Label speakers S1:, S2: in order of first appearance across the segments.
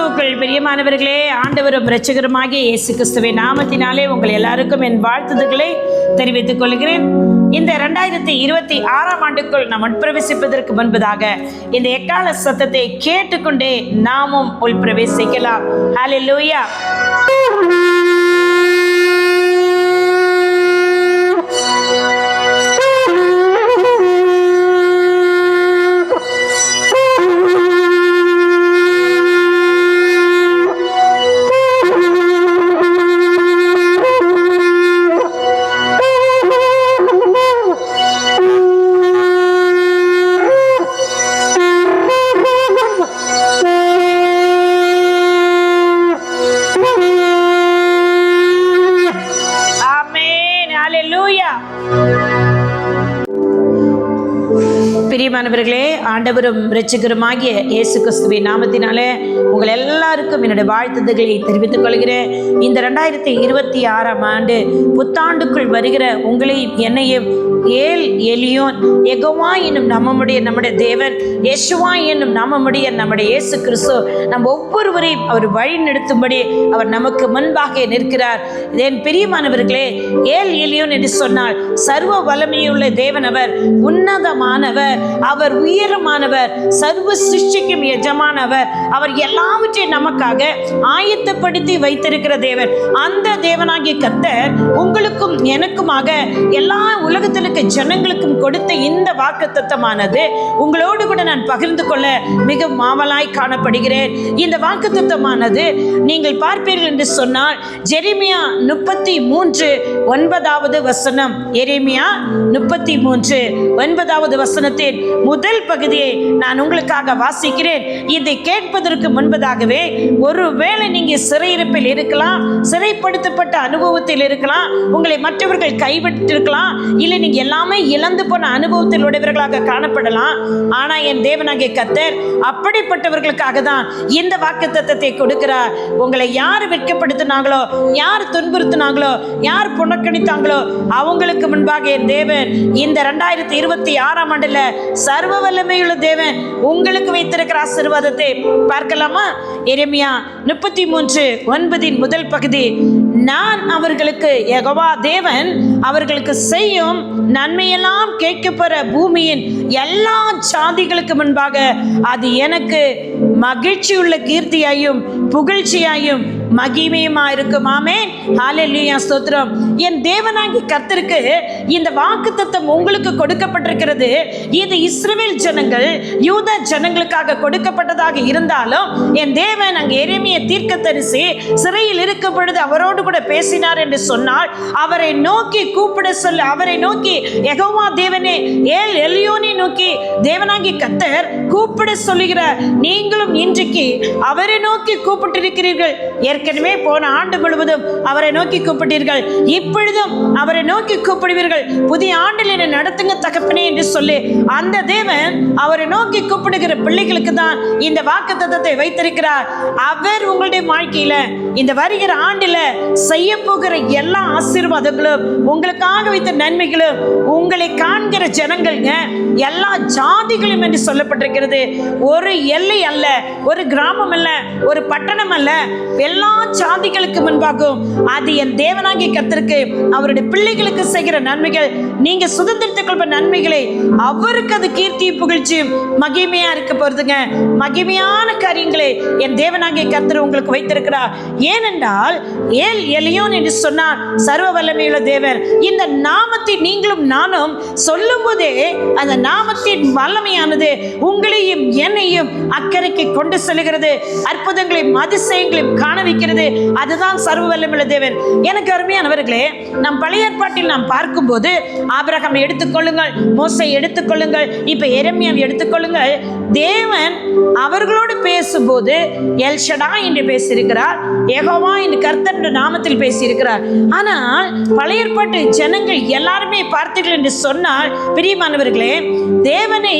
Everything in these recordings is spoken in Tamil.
S1: கிறிஸ்துவுக்குள் பிரியமானவர்களே, ஆண்டவரும் இரட்சகருமாகிய இயேசு கிறிஸ்துவின் நாமத்தினாலே உங்கள் எல்லாருக்கும் என் வாழ்த்துதல்களை தெரிவித்துக் கொள்கிறேன். இந்த 2026ஆம் ஆண்டுக்குள் நாம் உட்பிரவேசிப்பதற்கு முன்பதாக இந்த எக்கால சத்தத்தை கேட்டுக்கொண்டே நாமும் உள்பிரவேசிக்கலாம். ஹல்லேலூயா. பிரியமானவர்களே, ஆண்டவரும் இரட்சகருமாகிய இயேசு கிறிஸ்துவின் நாமத்தினாலே உங்கள் எல்லாருக்கும் என்னுடைய வாழ்த்துதல்களை தெரிவித்துக் கொள்கிறேன். இந்த 2026ஆம் ஆண்டு புத்தாண்டுக்குள் வருகிற உங்களையும் என்னையும் ஏல் எலியோன் யெகோவா என்னும் நம்முடைய தேவன், யெஷுவா என்னும் நம்முடைய இயேசு கிறிஸ்து நம் ஒவ்வொருவரையும் அவர் வழி நடத்தும்படி அவர் நமக்கு முன்பாக நிற்கிறார். என் பிரியமானவர்களே, ஏல் எலியோன் என்று சொன்னால் சர்வ வல்லமையுள்ள தேவன், அவர் உன்னதமானவர், அவர் உயரமானவர், சர்வ சிருஷ்டிக்கும் எஜமானவர், அவர் எல்லாவற்றையும் நமக்காக ஆயத்தப்படுத்தி வைத்திருக்கிற தேவன். அந்த தேவனாகிய கர்த்தர் உங்களுக்கும் எனக்குமாக எல்லா உலகத்திற்கு ஜனங்களுக்கும் கொடுத்த இந்த வாக்குத்தத்தமானது உங்களோடு கூட நான் பகிர்ந்து கொள்ள மிக மாவலாய் காணப்படுகிறேன். இந்த வாக்குத்தத்தமானது நீங்கள் பார்ப்பீர்கள் என்று சொன்னால் எரேமியா 33:9 வசனம். எரேமியா 33:9 வசனத்தின் முதல் பகுதியை நான் உங்களுக்காக வாசிக்கிறேன். இதை கேட்பதற்கு முன்பதாகவே, ஒருவேளை நீங்க சிறையிருப்பில் இருக்கலாம், சிறைப்படுத்தப்பட்ட அனுபவத்தில் இருக்கலாம், உங்களை மற்றவர்கள் கைவிட்டிருக்கலாம், இல்லை நீங்க எல்லாமே இழந்து போன அனுபவத்தில் உடையவர்களாக காணப்படலாம். ஆனா என் தேவனாகிய கர்த்தர் அப்படிப்பட்டவர்களுக்காக தான் இந்த வாக்குத்தத்தத்தை கொடுக்கிறார். உங்களை யார் வெட்கப்படுத்தினாங்களோ, யார் துன்புறுத்தினாங்களோ, யார் புறக்கணித்தாங்களோ அவங்களுக்கு முன்பாக என் தேவன் இந்த 2026ஆம் ஆண்டுல சர்வ வல்லமையுள்ள தேவன் உங்களுக்கு வைத்திருக்கிற ஆசீர்வாதத்தை பார்க்கலாமா? எரேமியா 33:9 முதல் பகுதி. நான் அவர்களுக்கு, யெகோவா தேவன் அவர்களுக்கு செய்யும் நன்மையெல்லாம் கேட்கப்பெற பூமியின் எல்லா சாதிகளுக்கு முன்பாக அது எனக்கு மகிழ்ச்சியுள்ள கீர்த்தியாயும் புகழ்ச்சியாயும் மகிமையுமா இருக்கும். ஆமென். ஹல்லேலூயா. ஸ்தோத்திரம். என் தேவனாகிய கர்த்தருக்கு இந்த வாக்குத்தத்தம் உங்களுக்கு கொடுக்கப்பட்டிருக்கிறது. இது இஸ்ரவேல் ஜனங்கள், யூதா ஜனங்களுக்காக கொடுக்கப்பட்டதாக இருந்தாலும் என் தேவன் அங்கே எரேமியா தீர்க்கதரிசி சிறையில் இருக்கும் பொழுது அவரோடு கூட பேசினார் என்று சொன்னால், அவரை நோக்கி கூப்பிட சொல்ல, அவரை நோக்கி யெகோவா தேவனே, ஏல் எலியோனை நோக்கி தேவனாகிய கர்த்தர் கூப்பிட சொல்லுகிறார். நீங்களும் இன்றைக்கு அவரை நோக்கி கூப்பிட்டிருக்கிறீர்கள். ஏற்கனவே போன ஆண்டு முழுவதும் அவரை நோக்கி கூப்பிட்டீர்கள், இப்பொழுதும் அவரை நோக்கி கூப்பிடுவீர்கள். புதிய ஆண்டில் என்னை நடத்துங்க தகப்பனே என்று சொல்லி அந்த தேவன் அவரை நோக்கி கூப்பிடுகிற பிள்ளைகளுக்கு தான் இந்த வாக்குத்தத்தத்தை வைத்திருக்கிறார். அவர் உங்களுடைய வாழ்க்கையில இந்த வருகிற ஆண்டில செய்ய போகிற எல்லா ஆசீர்வாதங்களும், உங்களுக்காக வைத்த நன்மைகளும், உங்களை காண்கிற ஜனங்கள்ங்க எல்லா ஜாதிகளும் என்று சொல்லப்பட்டிருக்கிறது. ஒரு எல்லை அல்ல, ஒரு கிராமம் அல்ல, ஒரு பட்டணம் அல்ல, எல்லா ஜாதிகளுக்கு முன்பாகும் அது என் தேவனாகிய கர்த்தருக்கு அவருடைய பிள்ளைகளுக்கு செய்கிற நன்மைகள், நீங்க சுதந்திரத்துக் கொள்ற நன்மைகளை அவருக்கு அது கீர்த்தி புகழ்ச்சியும் மகிமையா இருக்க போறதுங்க. மகிமையான காரியங்களை என் தேவனாகிய கர்த்தர் உங்களுக்கு வைத்திருக்கிறார். ஏனென்றால் ஏல் எலியோன் என்று சொன்னார் சர்வ வல்லமையுள்ள தேவன். இந்த நாமத்தை நீங்களும் நானும் சொல்லும் போதே அந்த நாமத்தின் வல்லமையானது உங்களையும் என்னையும் அக்கறைக்கு கொண்டு செல்கிறது, அற்புதங்களையும் அதிசயங்களையும் காண வைக்கிறது. அதுதான் சர்வ வல்லமையுள்ள தேவன். எனக்கு அருமையானவர்களே, நம் பழைய ஏற்பாட்டில் நாம் பார்க்கும்போது ஆபிரகாமை எடுத்துக்கொள்ளுங்கள், மோசை எடுத்துக்கொள்ளுங்கள், இப்ப எரேமியாவை எடுத்துக்கொள்ளுங்கள். தேவன் அவர்களோடு பேசும்போது எல் ஷடாய் என்று பேசியிருக்கிறார், யெகோவா என்று கர்த்தர் நாமத்தில் பேசியிருக்கிறார். ஆனால் பழைய ஏற்பாட்டு ஜனங்கள் எல்லாருமே பார்த்தீர்கள் என்று சொன்னால், பிரியமானவர்களே, தேவனை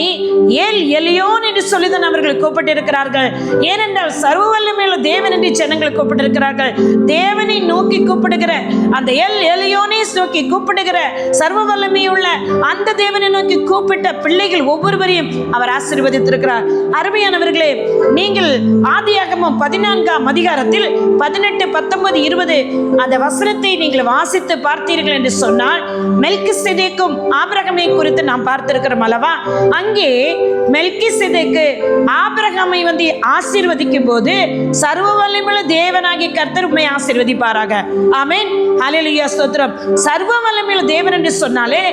S1: ஏல் எலியோன் என்று சொல்லிதான் அவர்கள் கூப்பிட்டிருக்கிறார்கள். ஏனென்றால் சர்வ வல்லமையுள்ள தேவன் என்று ஜனங்கள் கூப்பிட்டிருக்கிறார்கள். தேவனை நோக்கி கூப்பிடுகிற அந்த எல் எலியோனை நோக்கி கூப்பிடுகிற சர்வ வல்லமையுள்ள அந்த தேவனை நோக்கி கூப்பிட்ட பிள்ளைகள் ஒவ்வொருவரையும் அவர் ஆசீர்வதித்திருக்கிறார். கொடுத்திருக்கிறார். அருமையானவர்களே, நீங்கள் ஆதியாகமம் 14ஆம் அதிகாரத்தில் 18, 19, 20 அந்த வசனத்தை நீங்கள் வாசித்து பார்த்தீர்கள் என்று சொன்னால், மெல்கிசேதேக்கும் ஆபிரகாமை குறித்து நாம் பார்த்திருக்கிறோம் அல்லவா? அங்கே மெல்கிசேதேக்கு ஆபிரகாமை ஆசீர்வதிக்கும் போது சர்வ வல்லமையுள்ள தேவனாகிய கர்த்தர் உம்மை ஆசீர்வதிப்பாராக. ஆமென், ஹல்லேலூயா, ஸ்தோத்திரம். சர்வ வல்லமையுள்ள தேவன் என்று சொன்னாலே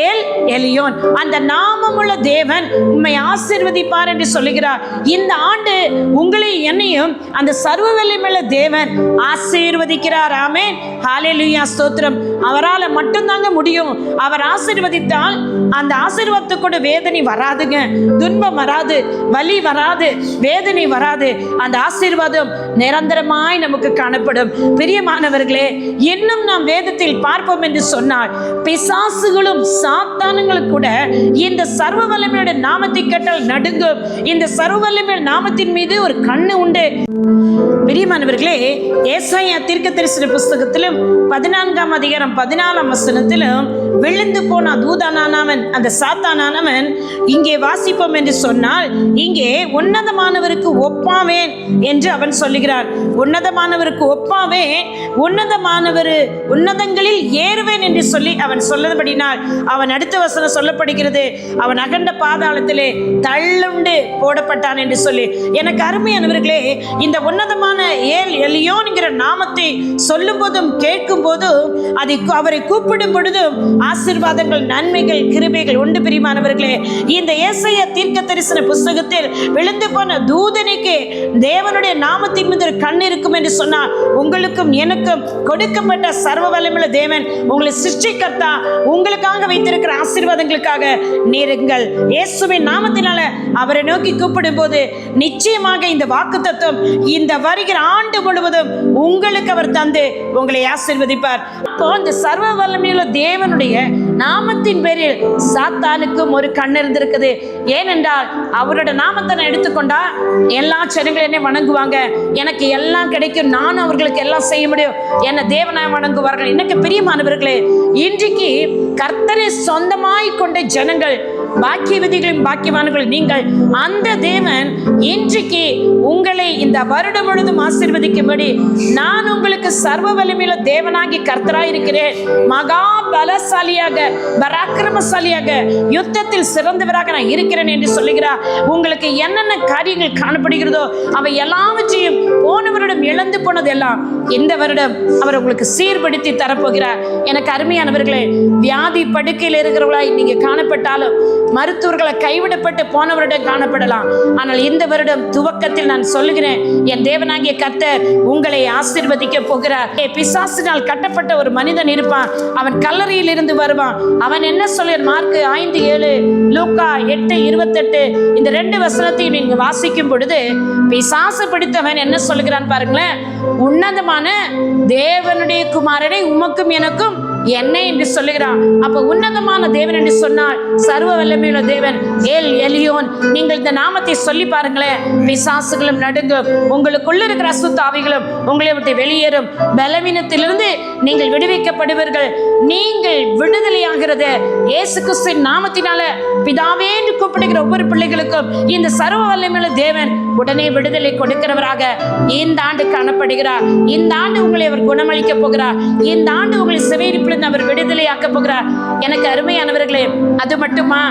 S1: எல் எலியோன், அந்த நாமமுள்ள தேவன் உம்மை ஆசீர்வதிப்பார் என்று சொல்லுகிறார். இந்த ஆண்டு உங்களை என்னையும் அந்த சர்வ வல்லமையுள்ள தேவன் ஆசீர்வதிக்கிறார். ஆமென், ஹல்லேலூயா, ஸ்தோத்திரம். அவரால் மட்டும்தாங்க முடியும். அவர் ஆசீர்வதித்தால் அந்த ஆசீர்வாதத்துக்கூட வேதனை வராதுங்க, துன்பம் வராது, வலி வராது, வேதனை வராது. அந்த ஆசீர்வாதம் நிரந்தரமாய் நமக்கு காணப்படும். பிரியமானவர்களே, இன்னும் நாம் வேதத்தில் பார்ப்போம் என்று சொன்னால், பிசாசுகளும் சாத்தானுங்களும் கூட இந்த சர்வ வல்லமையுடைய நாமத்தை கேட்டால் நடுங்கும். இந்த சர்வ வல்லமையுடைய நாமத்தின் மீது ஒரு கண்ணு உண்டு. பிரியமானவர்களே, ஏசாயா தீர்க்கதரிசன புஸ்தகத்திலும் 14ஆம் அதிகாரம் 14ஆம் வசனத்திலும் விழுந்து போன தூதனானவன், அந்த சாத்தானானவன் இங்கே வாசிப்போம் என்று சொன்னால், இங்கே உன்னதமானவருக்கு ஒப்பாவேன் என்று அவன் சொல்லுகிறார். உன்னதமானவருக்கு ஒப்பாவேன், உன்னதங்களில் ஏறுவேன் என்று சொல்லி அவன் சொல்லபடினால் அவன் அடுத்த வசனம் சொல்லப்படுகிறது, அவன் அகண்ட பாதாளத்திலே தள்ளுண்டு போடப்பட்டான் என்று சொல்லி. எனக்கு அருமையானவர்களே, இந்த உன்னதமான ஏல் எலியோன்கிற நாமத்தை சொல்லும் போதும் கேட்கும் போதும் அவரை கூப்பிடும் பொழுதும் ஆசீர்வாதங்கள், நன்மைகள், கிருபைகள் உண்டு. பிரியமானவர்களே, இந்த ஏசாயா தீர்க்கதரிசன புஸ்தகத்தில் விழுந்து போன தூதனுக்கு தேவனுடைய நாமத்தின் மீது கண் இருக்கும் என்று சொன்னார். உங்களுக்கும் எனக்கும் கொடுக்கப்பட்ட சர்வ வல்லமையுள்ள தேவன், உங்களை சிருஷ்டிகர்த்தா, உங்களுக்காக வைத்திருக்கிற ஆசீர்வாதங்களுக்காக நீருங்கள். இயேசுவின் நாமத்தினால அவரை நோக்கி கூப்பிடும் போது நிச்சயமாக இந்த வாக்குத்தத்தம் இந்த வருகிற ஆண்டு முழுவதும் உங்களுக்கு அவர் தந்து உங்களை ஆசீர்வதிப்பார். அப்போ இந்த சர்வ வல்லமையுள்ள தேவனுடைய நாமத்தின் பேரில் சாத்தானுக்கும் ஒரு கண் இருந்திருக்குது. ஏனென்றால் அவரோட நாமத்தை நான் எடுத்துக்கொண்டா எல்லா ஜனங்களும் என்னை வணங்குவாங்க, எனக்கு எல்லாம் கிடைக்கும், நானும் அவர்களுக்கு எல்லாம் செய்ய முடியும், என்ன தேவனாய் வணங்குவார்கள். எனக்கு பிரியமானவர்களே, இன்றைக்கு கர்த்தரை சொந்தமாய் கொண்ட ஜனங்கள், பாக்கியவதிகளும் பாக்கியவான்கள் நீங்கள். அந்த தேவன் இன்றைக்கு உங்களை இந்த வருடம் முழுதும் ஆசீர்வதிக்கும்படி நான் உங்களுக்கு சர்வ வல்லமையுள்ள தேவனாகி கர்த்தராய் இருக்கிறேன். மகா பலசாலியாக, பராக்கிரமசாலியாக, யுத்தத்தில் சிறந்தவராக நான் இருக்கிறேன் என்று சொல்லுகிறார். உங்களுக்கு என்னென்ன காரியங்கள் காணப்படுகிறதோ அவை எல்லாவற்றையும் போன வருடம் இழந்து போனதெல்லாம் இந்த வருடம் அவர் உங்களுக்கு சீர்படுத்தி தரப்போகிறார். எனக்கு அருமையானவர்களே, வியாதி படுக்கையில் இருக்கிறவர்களாய் நீங்க காணப்பட்டாலும், மருத்துவர்களை கைவிடப்பட்டு போனவரிடம் காணப்படலாம், ஆனால் இந்த வருடம் துவக்கத்தில் நான் சொல்லுகிறேன், என் தேவனாகிய கர்த்தர் உங்களை ஆசீர்வதிக்க போகிறார். பிசாசினால் கட்டப்பட்ட ஒரு மனிதன் இருப்பான், அவன் கல்லறையில் இருந்து வருவான். அவன் என்ன சொல்ல, மார்க் 5:7, லூக்கா 8:28 இந்த 2 வசனத்தையும் நீங்க வாசிக்கும் பொழுது பிசாசு பிடித்தவன் என்ன சொல்லுகிறான் பாருங்களேன். உன்னதமான தேவனுடைய குமாரனை உமக்கும் எனக்கும் என்ன என்று சொல்லுகிறான். அப்ப உன்னதமான தேவன் என்று சொன்னால் சர்வ வல்லமையுள்ள தேவன் ஏல் எலியோன். நீங்கள் இந்த நாமத்தை சொல்லி பாருங்களேன், பிசாசுகளும் நடுங்கும், உங்களுக்குள்ள இருக்கிற அசுத்த ஆவிகளும் உங்களை விட்டு வெளியேறும், பலவீனத்திலிருந்து நீங்கள் விடுவிக்கப்படுவீர்கள். நீங்கள் விடுதலையாகிறது இயேசு கிறிஸ்துவின் நாமத்தினால பிதாவே என்று கூப்பிடுகிற ஒவ்வொரு பிள்ளைகளுக்கும் இந்த சர்வ வல்லமையுள்ள தேவன் உடனே விடுதலை கொடுக்கிறவராக இந்த ஆண்டு காணப்படுகிறார். இந்த ஆண்டு உங்களை அவர் குணமளிக்க போகிறார். இந்த ஆண்டு உங்களை சிறையிருப்பிலிருந்து அவர் விடுதலையாக்க போகிறார். எனக்கு அருமையானவர்களே, அது மட்டுமா,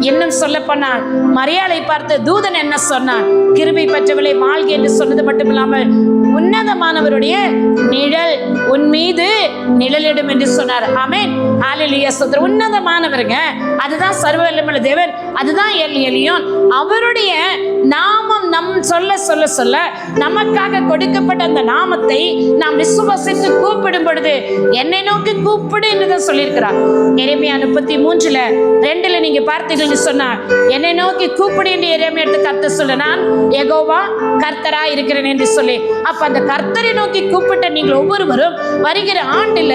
S1: இன்னும் சொல்ல போனால் மரியாளை பார்த்து தூதன் என்ன சொன்னார், கிருபை பெற்றவளை வாழ்க என்று சொன்னது மட்டுமில்லாமல் உன்னதமானவருடைய நிழல் உன் மீது நிழலிடும் என்று சொன்னார். ஆமென், ஹல்லேலூயா, ஸ்தோத்திரம். உன்னதமானவருங்க, அதுதான் சர்வ வல்லமையுள்ள தேவன், அதுதான் எல் எலியோன். அவருடைய நாமம் நம் சொல்ல சொல்ல சொல்ல நமக்காக கொடுக்கப்பட்ட அந்த நாமத்தை நாம் விசுவாசித்து கூப்பிடும் பொழுது, என்னை நோக்கி கூப்பிடு என்றுதான் சொல்லியிருக்கிறார். எரேமியா 33:2 நீங்க பார்த்தீங்கன்னு சொன்னா, என்னை நோக்கி கூப்பிடு என்று எரேமியா எடுத்து கர்த்தர் சொல்ல, நான் யெகோவா கர்த்தரா இருக்கிறேன் என்று சொல்லி. அப்ப அந்த கர்த்தரை நோக்கி கூப்பிட்ட நீங்கள் ஒவ்வொருவரும் வருகிற ஆண்டுல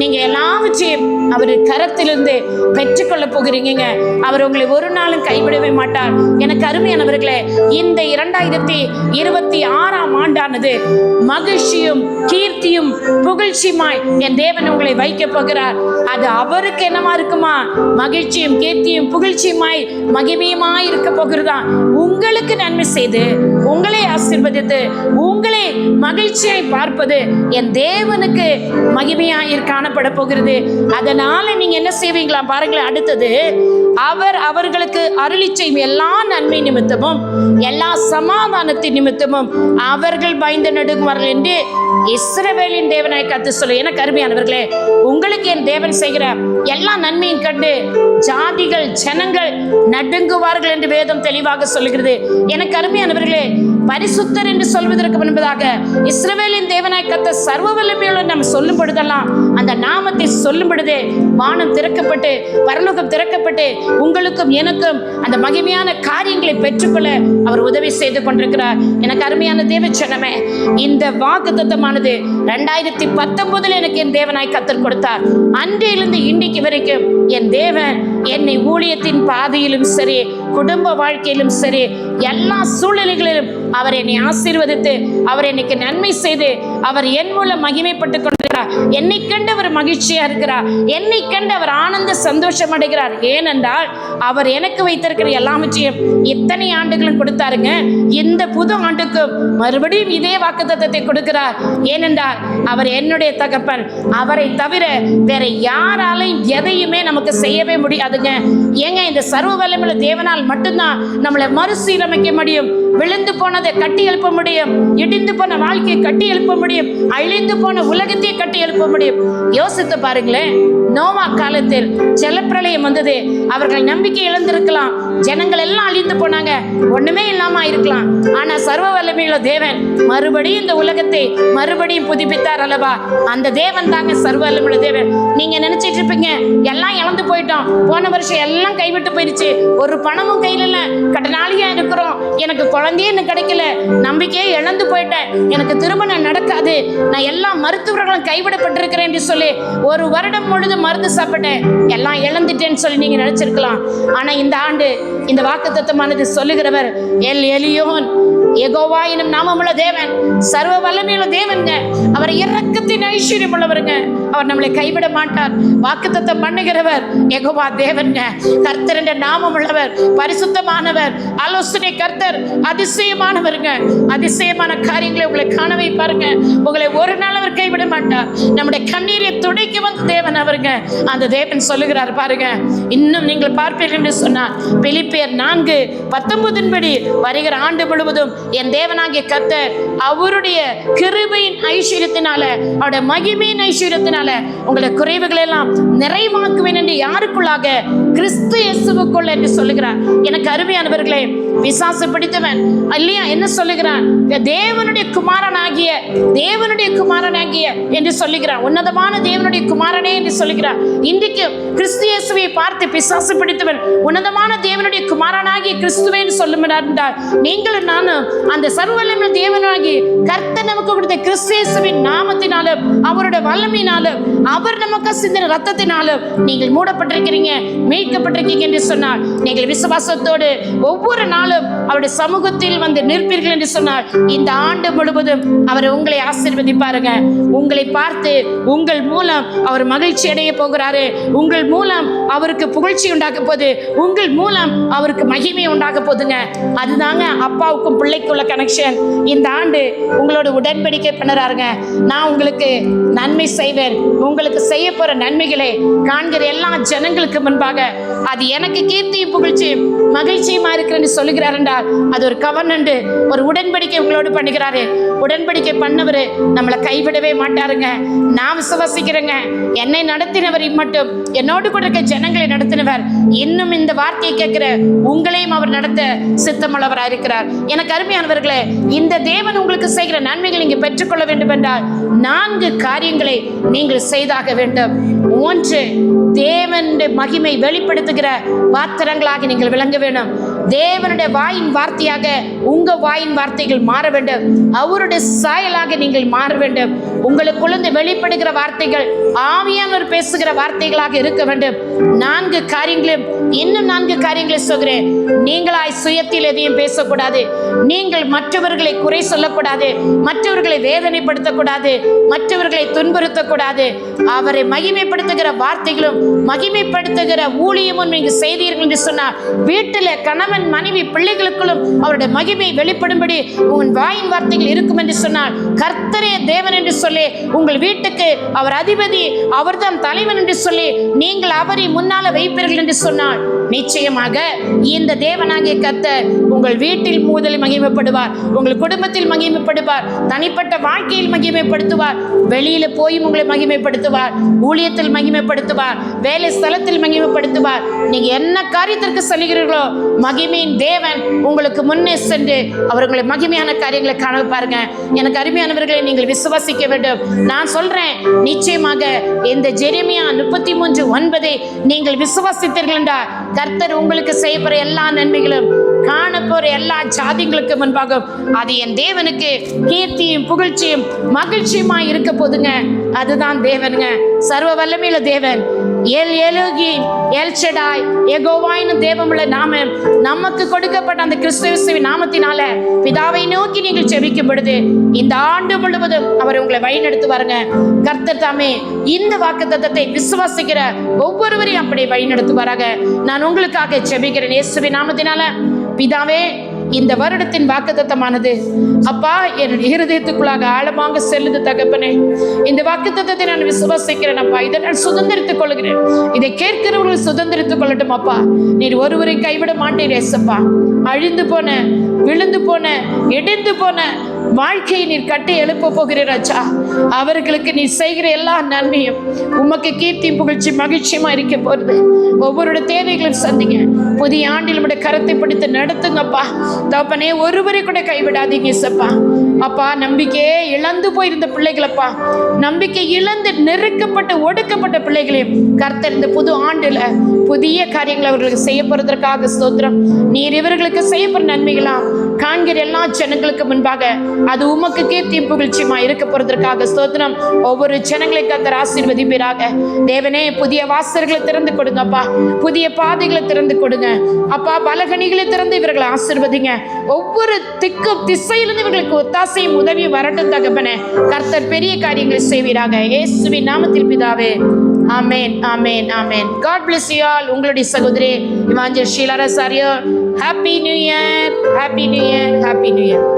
S1: நீங்க எல்லாவற்றையும் அவர் கரத்திலிருந்து பெற்றுக்கொள்ள போகிறீங்க. அவர் உங்களை ஒரு நாளும் கைவிடவே மாட்டார். எனக்கு அருமையானவர்களே, இந்த 2026ஆம் ஆண்டானது மகிழ்ச்சியும் கீர்த்தியும் புகழ்ச்சியுமாய் என் தேவன் உங்களை வைக்க போகிறார். போகிறார். அது அவருக்கு என்னமா இருக்குமா? மகிழ்ச்சியும் கீர்த்தியும் புகழ்ச்சியுமாய் மகிமையுமாய் இருக்க போகிறதா. உங்களுக்கு நன்மை செய்து உங்களை ஆசீர்வதித்து உங்களை மகிழ்ச்சியாய் பார்ப்பது என் தேவனுக்கு மகிமையாய் காணப்பட போகிறது. அதனால நீங்க என்ன செய்வீங்களா பாருங்களேன். அடுத்தது, அவர் அவர்களுக்கு அருளி செய்யும் எல்லா நன்மை நிமித்தமும் எல்லா சமாதானத்தின் நிமித்தமும் அவர்கள் பயந்து நடுங்குவார்கள் என்று இஸ்ரவேலின் தேவனாய் கர்த்தர் சொல்ல. எனக்கு அருமையானவர்களே, உங்களுக்கு என் தேவன் செய்கிற எல்லா நன்மையும் கண்டு ஜாதிகள் ஜனங்கள் நடுங்குவார்கள் என்று வேதம் தெளிவாக சொல்லுகிறது. எனக்கு அருமையானவர்களே, பரிசுத்தர் என்று சொல்வதற்கு முன்பதாக இஸ்ரவேலின் தேவனாய் கர்த்தர் சர்வ வல்லமையோடு நம்ம சொல்லும் பொழுதெல்லாம் அந்த நாமத்தை சொல்லும் பொழுதே வானம் திறக்கப்பட்டு பரலோகம் திறக்கப்பட்டு உங்களுக்கும் எனக்கும் அந்த மகிமையான காரியங்களை பெற்றுக்கொள்ள அவர் உதவி செய்து கொண்டிருக்கிறார். எனக்கு அருமையான தேவச்சனமே, இந்த வாக்குத்தத்தமானது 2019 எனக்கு என் தேவனாய் கர்த்தர் கொடுத்தார். அன்றிலிருந்து இன்றைக்கு வரைக்கும் என் தேவன் என்னை ஊழியத்தின் பாதையிலும் சரி, குடும்ப வாழ்க்கையிலும் சரி, எல்லா சூழ்நிலைகளிலும் அவர் என்னை ஆசீர்வதித்து அவர் எனக்கு நன்மை செய்து அவர் என் மூலம் மகிமைப்பட்டு கொண்டிருக்கிறார். என்னை கண்டு அவர் மகிழ்ச்சியா இருக்கிறார். என்னை கண்டு அவர் ஆனந்த சந்தோஷம் அடைகிறார். ஏனென்றால் அவர் எனக்கு வைத்திருக்கிற எல்லாவற்றையும் இத்தனை ஆண்டுகளும் கொடுத்தாருங்க. இந்த புது ஆண்டுக்கும் மறுபடியும் இதே வாக்குத்தத்தத்தை கொடுக்கிறார். ஏனென்றால் அவர் என்னுடைய தகப்பன். அவரை தவிர வேற யாராலையும் எதையுமே நமக்கு செய்யவே முடியாதுங்க. ஏங்க, இந்த சர்வ வல்லமையுள்ள தேவனால் மட்டும்தான் நம்மளை மறுசீரமைக்க முடியும். விழுந்து போனதை கட்டி எழுப்ப முடியும். இடிந்து போன வாழ்க்கையை கட்டி எழுப்ப முடியும். அழிந்து போன உலகத்தையே கட்டி எழுப்ப முடியும். யோசித்து பாருங்களேன். நோவா காலத்தில் ஜலப்பிரளயம் வந்தது. அவர்கள் நம்பிக்கை இழந்திருக்கலாம். ஜனங்கள் எல்லாம் அழிந்து போனாங்க. ஒண்ணுமே இல்லாம இருக்கலாம். ஆனா சர்வ வல்லமையுள்ள தேவன் மறுபடியும் இந்த உலகத்தை மறுபடியும் புதுப்பித்தார் அல்லவா? அந்த தேவன் தாங்க சர்வ வல்லமையுள்ள தேவன். நீங்க நினைச்சிட்டு இருப்பீங்க எல்லாம் இழந்து போயிட்டோம், போன வருஷம் எல்லாம் கைவிட்டு போயிடுச்சு, ஒரு பணமும் கையில இல்ல, கடனாளியா இருக்கிறோம், எனக்கு குழந்தையே கிடைக்கல, நம்பிக்கையே இழந்து போயிட்டேன், எனக்கு திருமணம் நடக்காது, நான் எல்லா மருத்துவர்களும் கைவிடப்பட்டிருக்கிறேன் என்று சொல்லி ஒரு வருடம் முழுது மருந்து சாப்பிட்டேன், எல்லாம் இழந்துட்டேன்னு சொல்லி நீங்க நினைச்சிருக்கலாம். ஆனா இந்த ஆண்டு இந்த வாக்குத்தத்தமானது சொல்லுகிறவர் எல் எலியோன் யெகோவா எனும் நாமமுள்ள தேவன், சர்வ வல்லமையுள்ள தேவன்ங்க. அவர் இரக்கத்தின் ஐஸ்வர்யம் உள்ளவருங்க. அவர் நம்மளை கைவிட மாட்டார். வாக்குத்தத்தம் பண்ணுகிறவர் யெகோவா தேவன்ங்க. கர்த்தர் என்ற நாமம் உள்ளவர், பரிசுத்தமானவர், ஆலோசனை கர்த்தர், அதிசயமானவருங்க. அதிசயமான காரியங்களை உங்களை காண வைப்பாருங்க. உங்களை ஒரு நாள் அவர் கைவிட மாட்டார். நம்முடைய கண்ணீரை துடைக்க வந்த தேவன் அவருங்க. அந்த தேவன் சொல்லுகிறார் பாருங்க, இன்னும் நீங்கள் பார்ப்பீர்கள் என்று சொன்னார். பிலிப்பியர் 4:19 படி வருகிற ஆண்டு முழுவதும் என் தேவனாகிய கர்த்தர் அவருடைய கிருபையின் ஐஸ்வர்யத்தினால, அவருடைய மகிமையின் ஐஸ்வர்யத்தினால உங்களை குறைவுகளை எல்லாம் நிறைவாக்குவேன் என்று யாருக்குள்ளாக? கிறிஸ்து இயேசுவுக்குள் என்று சொல்லுகிறார். எனக்கு அருமையானவர்களே, பிசாசு பிடித்தவன் இல்லையா என்ன சொல்லுகிறான்? தேவனுடைய குமாரனாகிய என்று சொல்லுகிறான். உன்னதமான தேவனுடைய குமாரனே என்று சொல்லுகிறான். இன்றைக்கு கிறிஸ்து இயேசுவை பார்த்து பிசாசு பிடித்தவன் உன்னதமான தேவனுடைய குமாரனாகிய கிறிஸ்துவை சொல்லும் என்றால் நீங்களும் நானும் அந்த சர்வ வல்லமையுள்ள தேவனாகிய கர்த்தர் நமக்கு கொடுத்த கிறிஸ்து இயேசுவின் நாமத்தினாலும் அவருடைய வல்லமையினாலும் அவர் நமக்கு சிந்தின ரத்தத்தினாலும் நீங்கள் மூடப்பட்டிருக்கிறீங்க, மீட்கப்பட்டிருக்கீங்க என்று சொன்னால், நீங்கள் விசுவாசத்தோடு ஒவ்வொரு நாளும் அவருடைய சமூகத்தில் வந்து நிற்பீர்கள் என்று சொன்னால், இந்த ஆண்டு முழுவதும் அவர் உங்களை ஆசீர்வதிப்பாருங்க. உங்களை பார்த்து உங்கள் மூலம் அவர் மகிழ்ச்சி அடைய போகிறாரு. உங்கள் மூலம் அவருக்கு புகழ்ச்சி உண்டாக போகுது. உங்கள் மூலம் அவருக்கு மகிமை உண்டாக போகுதுங்க. அதுதாங்க அப்பாவுக்கும் பிள்ளைக்குள்ள கனெக்ஷன். இந்த ஆண்டு உங்களோட உடன்படிக்கை பண்ணுறாருங்க. நான் உங்களுக்கு நன்மை செய்வேன். உங்களுக்கு செய்ய போற நன்மைகளை காண்கிற எல்லா ஜனங்களுக்கு முன்பாக அது எனக்கு கீர்த்தியும் புகழ்ச்சியும் மகிழ்ச்சியுமா இருக்கிறேன்னு சொல்லுகிறார் என்றால் அது ஒரு கவர்னண்ட், ஒரு உடன்படிக்கை உங்களோடு பண்ணுகிறாரு. உடன்படிக்கை பண்ணவர் நம்மளை கைவிடவே மாட்டாருங்க. நான் விசுவாசிக்கிறேங்க, என்னை நடத்தினவர் மட்டும் என்னோடு கூட இருக்க ஜனங்களை நடத்தினவர் இன்னும் இந்த வார்த்தையை கேட்கிற உங்களையும் அவர் நடத்த சித்தமுள்ளவராக இருக்கிறார். எனக்கு அருமையானவர்களே, இந்த தேவன் உங்களுக்கு செய்கிற நன்மைகளை நீங்க பெற்றுக்கொள்ள வேண்டும் என்றால் 4 காரியங்களை நீங்கள் செய்தாக வேண்டும். 1, தேவனுடைய மகிமை வெளிப்படுத்துகிற பாத்திரங்களாக நீங்கள் விளங்க வேண்டும். தேவனுடைய வாயின் வார்த்தையாக உங்க வாயின் வார்த்தைகள் மாற வேண்டும். அவருடைய சாயலாக நீங்கள் மாற வேண்டும். உங்களுக்குள்ள வெளிப்படுகிற வார்த்தைகள் ஆவியானவர் பேசுகிற வார்த்தைகளாக இருக்க வேண்டும். 4 காரியங்களும் இன்னும் 4 காரியங்களை சொல்கிறேன். நீங்களாய் சுயத்தில் எதையும் பேசக்கூடாது. நீங்கள் மற்றவர்களை குறை சொல்லக்கூடாது. மற்றவர்களை வேதனைப்படுத்தக்கூடாது. மற்றவர்களை துன்புறுத்தக்கூடாது. அவரை மகிமைப்படுத்துகிற வார்த்தைகளும் மகிமைப்படுத்துகிற ஊழியமும் நீங்க செய்தீர்கள் என்று சொன்னார், வீட்டில் கணவன் மனைவி பிள்ளைகளுக்குள்ளும் அவருடைய மகிமை வெளிப்படும்படி உன் வாயின் வார்த்தைகள் இருக்கும் என்று சொன்னார். கர்த்தரே தேவன் என்று சொல்லி உங்கள் வீட்டுக்கு அவர் அதிபதி, அவர்தான் தலைவன் என்று சொல்லி நீங்கள் அவரை முன்னால வைப்பீர்கள் என்று சொன்னார், நிச்சயமாக இந்த தேவனாகிய கர்த்தர் உங்கள் வீட்டில் முதலில் மகிமைப்படுவார், உங்கள் குடும்பத்தில் மகிமைப்படுவார், தனிப்பட்ட வாழ்க்கையில் மகிமைப்படுத்துவார், வெளியில போய் உங்களை மகிமைப்படுத்துவார், ஊழியத்தில் மகிமைப்படுத்துவார், வேலை ஸ்தலத்தில் மகிமைப்படுத்துவார். நீங்க என்ன காரியத்திற்கு சொல்லுகிறீர்களோ மகிமையின் தேவன் உங்களுக்கு முன்னே சென்று அவர்களை மகிமையான காரியங்களை காண பாருங்க. எனக்கு அருமையானவர்களை நீங்கள் விசுவாசிக்க வேண்டும். நான் சொல்றேன், நிச்சயமாக இந்த ஜெரமியா 33:9 நீங்கள் விசுவாசித்தீர்கள் என்றால் கர்த்தர் உங்களுக்கு செய்யப்படுற எல்லா நன்மைகளும் காண போற எல்லா ஜாதிகளுக்கு முன்பாக அது என் தேவனுக்கு கீர்த்தியும் புகழ்ச்சியும் மகிழ்ச்சியுமா இருக்க போதுங்க. அதுதான் தேவனுங்க, சர்வ வல்லமையுள்ள தேவன். எல் எலோகிம், எல் ஷடாய், யெகோவாயின் தேவமுள்ள நாமம் நமக்கு கொடுக்கப்பட்ட அந்த கிறிஸ்துவின் நாமத்தினால பிதாவை நோக்கி நீங்கள் ஜெபிக்கும் பொழுது இந்த ஆண்டு முழுவதும் அவர் உங்களை வழிநடத்து வாருங்க. கர்த்தர் தாமே இந்த வாக்குத்தத்தத்தை விசுவாசிக்கிற ஒவ்வொருவரையும் அப்படி வழிநடத்து வராங்க. நான் உங்களுக்காக ஜெபிக்கிறேன் இயேசுவின் நாமத்தினால. பிதாவே, இந்த வருடத்தின் வாக்குத்தத்தமானது அப்பா என்னுடைய இருதயத்துக்குள்ளாக ஆழமாக செல்லுது தகப்பனே. இந்த வாக்குத்தத்தத்தை நான் விசுவாசிக்கிறேன் அப்பா. இதை நான் சுதந்திரித்துக் கொள்கிறேன். இதை கேட்கிறவர்கள் சுதந்திரித்துக் கொள்ளட்டும் அப்பா. நீர் ஒருவரை கைவிட மாட்டீர் ஏசப்பா. அழிந்து போன, விழுந்து போன, இடிந்து போன வாழ்க்கையை நீர் கட்டி எழுப்ப போகிறீர் ராஜா. அவர்களுக்கு நீ செய்கிற எல்லா நன்மையும் உமக்கு கீர்த்தி புகழ்ச்சி மகிழ்ச்சியமா இருக்க போறது. ஒவ்வொருடைய தேவைகளும் சந்திங்க. புதிய ஆண்டில் நம்முடைய கரத்தை பிடித்து நடத்துங்கப்பா. தகப்பனே, ஒருவரை கூட கைவிடாதீங்க சப்பா. அப்பா, நம்பிக்கையே இழந்து போயிருந்த பிள்ளைகளப்பா, நம்பிக்கை இழந்து நெருக்கப்பட்டு ஒடுக்கப்பட்ட பிள்ளைகளையும் கர்த்தர் இந்த புது ஆண்டுல புதிய காரியங்களை அவர்களுக்கு செய்ய போறதற்காக ஸ்தோத்திரம். நீர் இவர்களுக்கு செய்யப்படுற நன்மைகளாம் காண்கிற எல்லா ஜனங்களுக்கு முன்பாக அது உமக்கு கீர்த்தி புகழ்ச்சியுமா இருக்க போறதற்காக ஸ்தோத்திரம். ஒவ்வொரு ஜனங்களை கர்த்தர் ஆசீர்வதிப்பீராக. தேவனே, புதிய வாசல்களை திறந்து கொடுங்கப்பா. புதிய பாதைகளை திறந்து கொடுங்க அப்பா. பலகணிகளை திறந்து இவர்களை ஆசீர்வதிங்க. ஒவ்வொரு திசையிலிருந்து இவர்களுக்கு ஒத்தாசையும் உதவியும் வரட்டும் தகப்பனே. கர்த்தர் பெரிய காரியங்களை செய்வீராக. இயேசுவின் நாமத்தில் பிதாவே, ஆமென், ஆமென், ஆமென். God bless you all. உங்களுடைய சகோதரி evangelist Sheela Rosario. Happy new year, happy new year, happy new year.